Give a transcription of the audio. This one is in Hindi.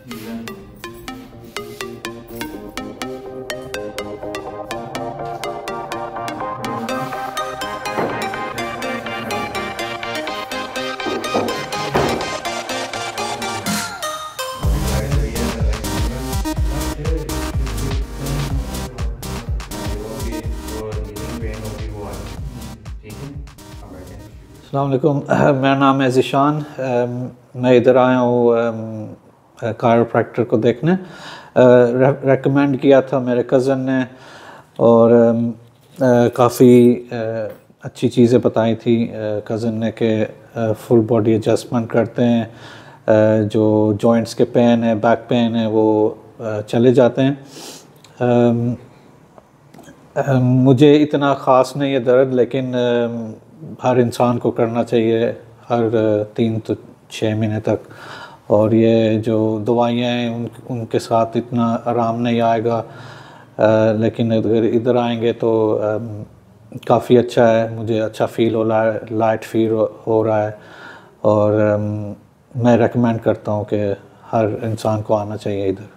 अस्सलाम वालेकुम, मेरा नाम है ज़िशान। मैं इधर आया हूँ कायरोप्रैक्टर को देखने। रेकमेंड किया था मेरे कज़न ने और काफ़ी अच्छी चीज़ें बताई थी कज़न ने कि फुल बॉडी एडजस्टमेंट करते हैं, जो जॉइंट्स के पेन है, बैक पेन है, वो चले जाते हैं। मुझे इतना ख़ास नहीं है दर्द, लेकिन हर इंसान को करना चाहिए हर 3 तो 6 महीने तक। और ये जो दवाइयाँ हैं उनके साथ इतना आराम नहीं आएगा, लेकिन अगर इधर आएंगे तो काफ़ी अच्छा है। मुझे अच्छा फ़ील हो रहा है, लाइट फील हो रहा है और मैं रेकमेंड करता हूँ कि हर इंसान को आना चाहिए इधर।